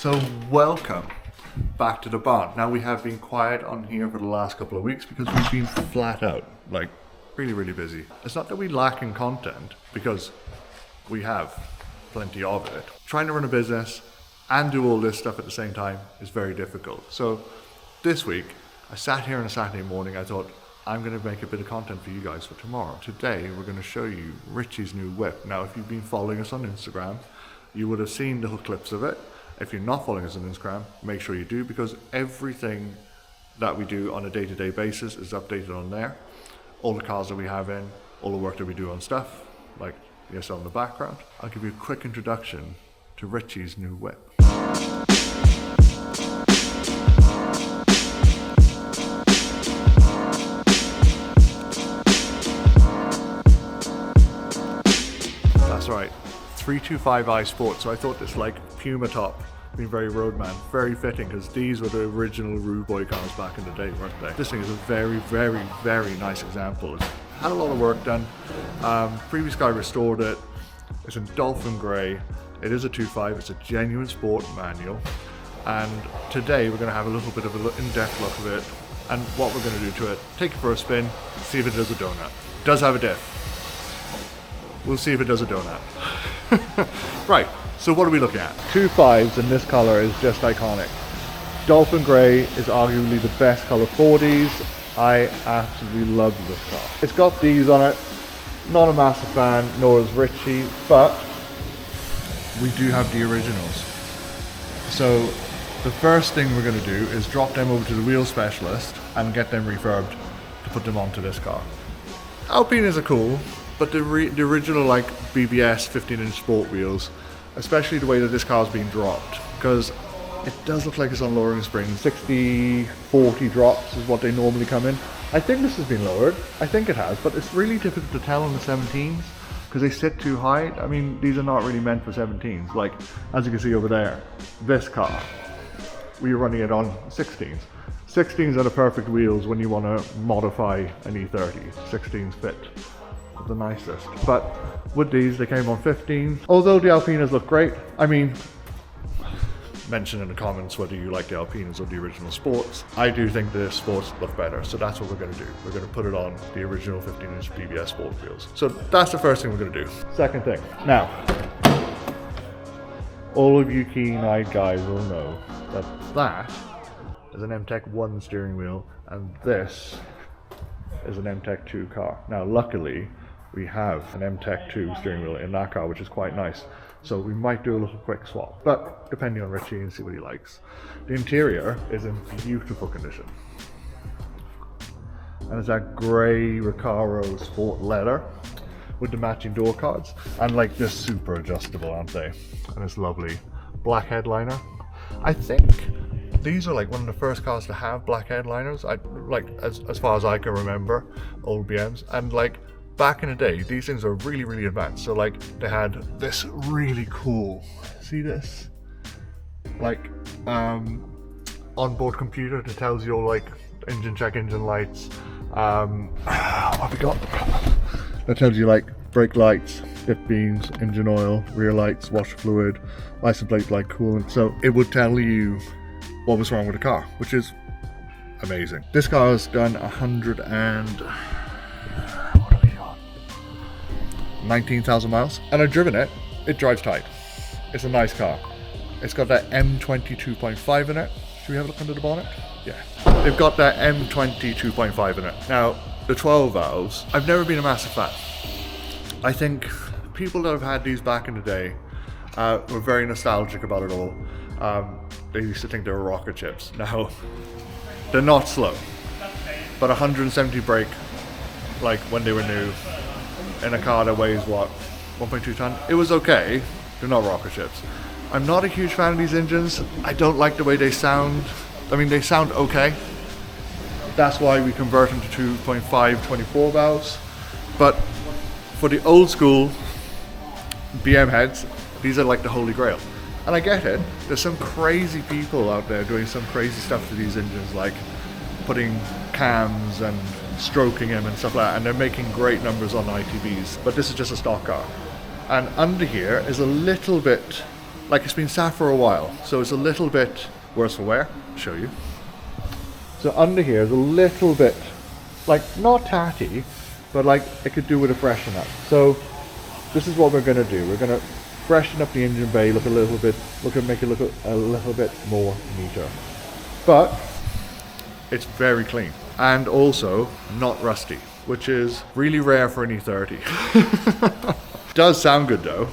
So welcome back to the barn. Now we have been quiet on here for the last couple of weeks because we've been flat out, like really busy. It's not that we lack in content, because we have plenty of it. Trying to run a business and do all this stuff at the same time is very difficult. So this week I sat here on a Saturday morning. I thought, I'm going to make a bit of content for you guys for tomorrow. Today we're going to show you Richie's new whip. Now if you've been following us on Instagram, you would have seen little clips of it. If you're not following us on Instagram, make sure you do, because everything that we do on a day-to-day basis is updated on there. All the cars that we have in, all the work that we do on stuff, like you saw in the background. I'll give you a quick introduction to Richie's new whip. That's right, 325i Sport. So I thought this like Puma top, being very roadman, very fitting, because these were the original Rude Boy cars back in the day, weren't they? This thing is a very nice example. It's had a lot of work done. Previous guy restored it. It's in Dolphin Grey. It is a 2.5. It's a genuine sport manual. And today we're going to have a little bit of an in-depth look of it. And what we're going to do to it, take it for a spin, see if it does a donut. It does have a diff. We'll see if it does a donut. Right, so what are we looking at? 2.5s in this color is just iconic. Dolphin Grey is arguably the best color for these. I absolutely love this car. It's got these on it. Not a massive fan, nor is Richie, but we do have the originals. So the first thing we're going to do is drop them over to the wheel specialist and get them refurbed to put them onto this car. Alpinas are cool, but the original like BBS 15-inch sport wheels, especially the way that this car's being dropped, because it does look like it's on lowering springs. 60-40 drops is what they normally come in. I think this has been lowered. I think it has, but it's really difficult to tell on the 17s because they sit too high. I mean, these are not really meant for 17s. Like, as you can see over there, this car, we're running it on 16s. 16s are the perfect wheels when you want to modify an E30. 16s fit the nicest. But with these, they came on 15s. Although the Alpinas look great, I mean, mention in the comments whether you like the Alpinas or the original Sports. I do think the Sports look better, so that's what we're going to do. We're going to put it on the original 15-inch BBS Sport wheels. So that's the first thing we're going to do. Second thing. Now, all of you keen-eyed guys will know that that is an M-Tech 1 steering wheel, and this is an M-Tech 2 car. Now, luckily, we have an M-Tech 2 steering wheel in that car, which is quite nice. So we might do a little quick swap, but depending on Richie and see what he likes. The interior is in beautiful condition. And it's that grey Recaro sport leather with the matching door cards. And like just super adjustable, aren't they? And it's lovely. Black headliner. I think these are like one of the first cars to have black headliners. As far as I can remember, old BMs. And like, back in the day, these things are really advanced. So like they had this really cool, see this? Like onboard computer that tells you like engine check, engine lights. What have we got? That tells you like brake lights, diff beams, engine oil, rear lights, washer fluid, license plate light, coolant. So it would tell you what was wrong with the car, which is amazing. This car has done 19,000 miles, and I've driven it. It drives tight. It's a nice car. It's got that M20 2.5 in it. Should we have a look under the bonnet? Yeah. They've got that M20 2.5 in it. Now, the 12 valves, I've never been a massive fan. I think people that have had these back in the day were very nostalgic about it all. They used to think they were rocket ships. Now, they're not slow, but 170 brake, like when they were new, in a car that weighs what, 1.2 ton? It was okay. They're not rocket ships. I'm not a huge fan of these engines. I don't like the way they sound. I mean, they sound okay. That's why we convert them to 2.5 24 valves. But for the old school BM heads, these are like the holy grail. And I get it. There's some crazy people out there doing some crazy stuff to these engines, like putting cams and stroking them and stuff like that, and they're making great numbers on ITBs, but this is just a stock car. And under here is a little bit like it's been sat for a while, so it's a little bit worse for wear. I'll show you. So under here is a little bit, like not tatty, but like it could do with a freshen up. So this is what we're gonna do. We're gonna freshen up the engine bay, make it look a little bit more neater. But it's very clean and also not rusty, which is really rare for an E30. Does sound good though.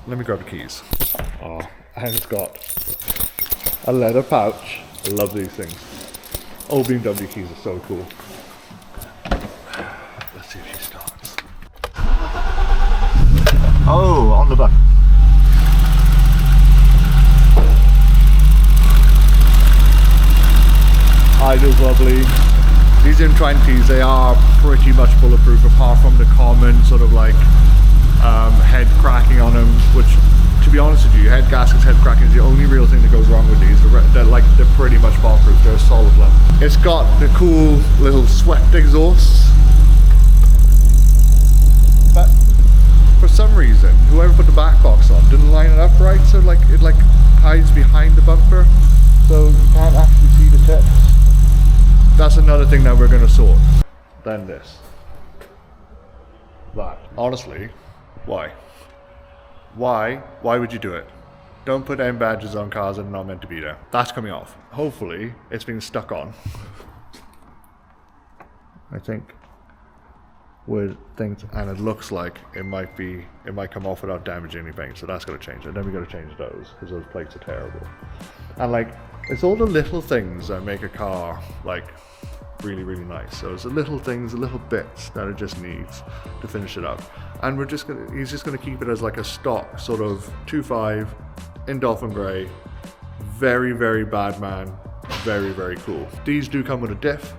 Let me grab the keys. Oh, and it's got a leather pouch. I love these things. Old BMW keys are so cool. Let's see if she starts. Oh, on the button. Idle's lovely. These M20s, they are pretty much bulletproof apart from the common sort of like head cracking on them, which, to be honest with you, head gaskets, head cracking is the only real thing that goes wrong with these. They're pretty much bomb-proof. They're a solid level. It's got the cool little swept exhausts, but for some reason, whoever put the back box on didn't line it up right, so like it like hides behind the bumper, so you can't actually see the tips. That's another thing that we're going to sort. Then this. That. Honestly, why? Why would you do it? Don't put M badges on cars that are not meant to be there. That's coming off. Hopefully, it's been stuck on. I think with things, and it looks like it might come off without damaging any paint, so that's got to change it. Then we got to change those, because those plates are terrible. And like, it's all the little things that make a car like really, really nice. So it's the little things, the little bits that it just needs to finish it up. And he's just gonna keep it as like a stock sort of 2.5 in Dolphin Grey. Very, very bad man. Very, very cool. These do come with a diff.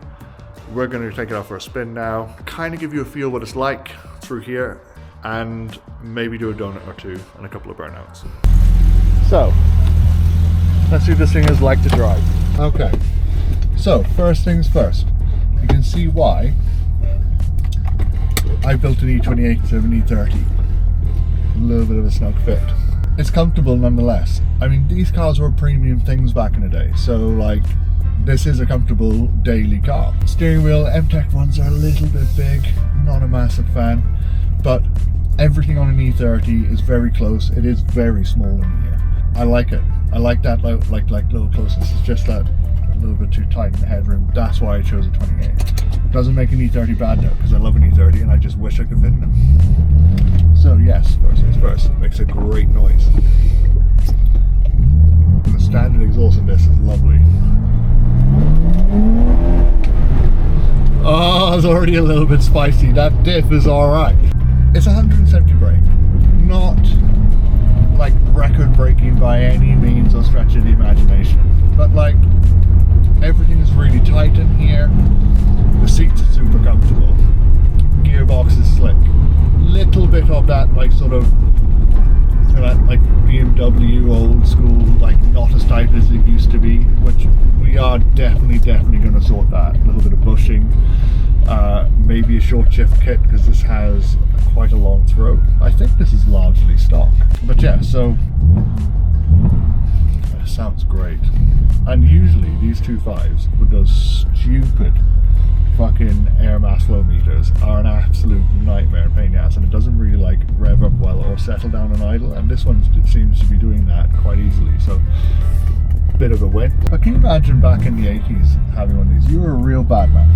We're gonna take it out for a spin now, kind of give you a feel what it's like through here, and maybe do a donut or two and a couple of burnouts. So, let's see what this thing is like to drive. Okay, so first things first, you can see why I built an E28 to an E30. A little bit of a snug fit. It's comfortable nonetheless. I mean, these cars were premium things back in the day, so like, this is a comfortable daily car. Steering wheel, M-Tech ones are a little bit big, not a massive fan, but everything on an E30 is very close. It is very small in here. I like it. I like that like little closeness. It's just that a little bit too tight in the headroom. That's why I chose a 28. Doesn't make an E30 bad though, because I love an E30 and I just wish I could fit in them. So yes, first things first, it makes a great noise. And the standard exhaust in this is lovely. Oh, it's already a little bit spicy. That diff is alright. It's 170 brake. Not like record breaking by any means or stretch of the imagination. But like, everything is really tight in here. The seats are super comfortable. Gearbox is slick. Little bit of that like sort of like BMW old school, like not as tight as it used to be, which we are definitely going to sort that. A little bit of bushing, maybe a short shift kit, because this has quite a long throat. I think this is largely stock, but yeah, so it sounds great. And usually these 2.5s with those stupid fucking air mass flow meters are an absolute nightmare and pain in the ass, and it doesn't really like rev up well or settle down on idle, and this one seems to be doing that quite easily, so bit of a win. But can you imagine back in the 80s having one of these? You were a real bad man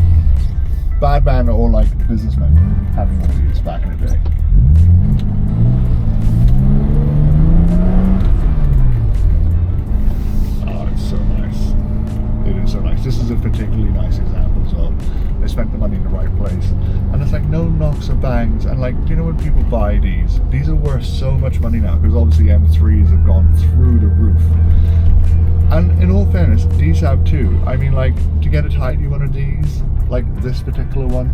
or like businessman having one of these back in the day. Oh, it's so nice. It is so nice. This is a particularly nice example as well. They spent the money in the right place, and it's like no knocks or bangs. And like, do you know when people buy these are worth so much money now, because obviously M3s have gone through the roof. And in all fairness, these have too. I mean, like, to get a tidy one of these, like this particular one,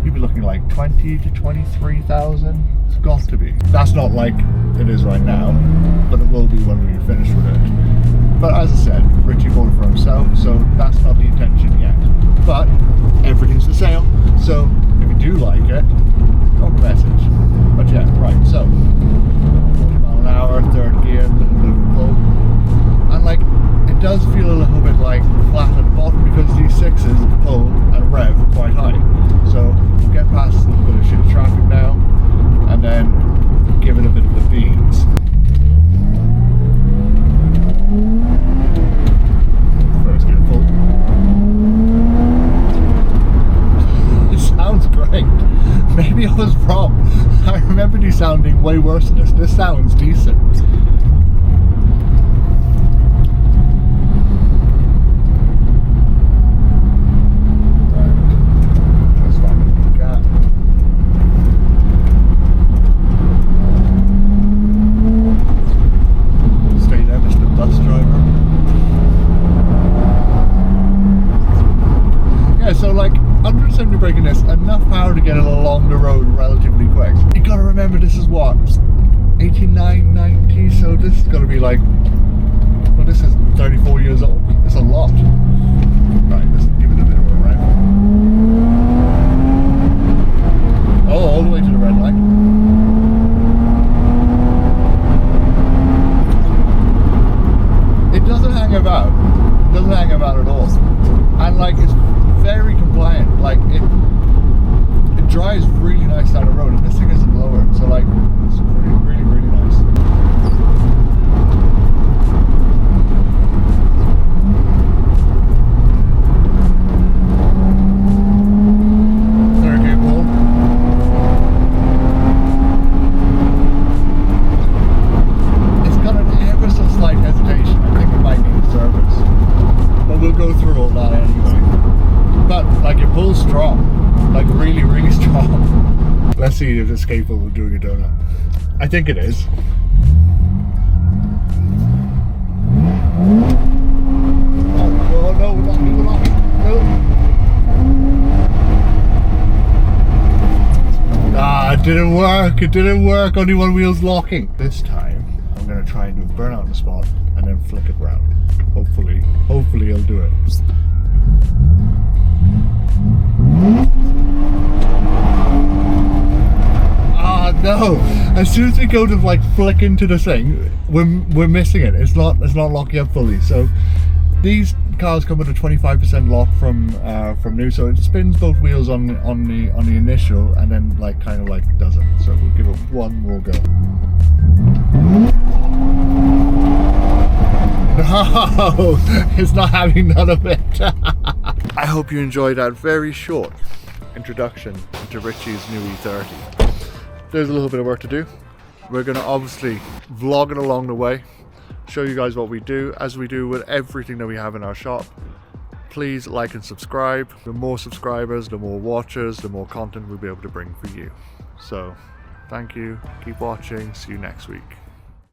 you'd be looking like 20 to 23,000. It's got to be. That's not like it is right now, but it will be when we're finished with it. But as I said, Richie bought it for himself, so that's not the intention yet. But everything's for sale, so if you do like it, drop a message. But yeah, right, so 40 mile an hour, third gear, little bit of a pull. maybe I was wrong. I remember these sounding way worse than this. This sounds decent. So like 170 braking this, enough power to get it along the road relatively quick. You gotta remember this is what, 89, 90, so this is gonna be like, well, this is 34 years old. It's a lot. Right, let's give it a bit of a rev. Oh, all the way to the red light. It doesn't hang about. It doesn't hang about at all. And like, it's very compliant. Like it drives really nice down the road, and this thing isn't lower, so like it's really nice. Okay, Paul. It's got an ever so slight hesitation. I think it might need service, but we'll go through all that anyway. But like it pulls strong, like really strong. Let's see if it's capable of doing a donut. I think it is. Oh no, we're not. No. Ah, it didn't work. Only one wheel's locking. This time, I'm gonna try and do a burnout on the spot and then flick it round. Hopefully it'll do it. Ah, no! As soon as we go to like flick into the thing, we're missing it. It's not locking up fully. So these cars come with a 25% lock from new, so it spins both wheels on the initial, and then like kind of like doesn't. So we'll give it one more go. No, it's not having none of it. I hope you enjoyed that very short introduction into Richie's new E30. There's a little bit of work to do. We're going to obviously vlog it along the way, show you guys what we do, as we do with everything that we have in our shop. Please like and subscribe. The more subscribers, the more watchers, the more content we'll be able to bring for you. So thank you, keep watching, see you next week.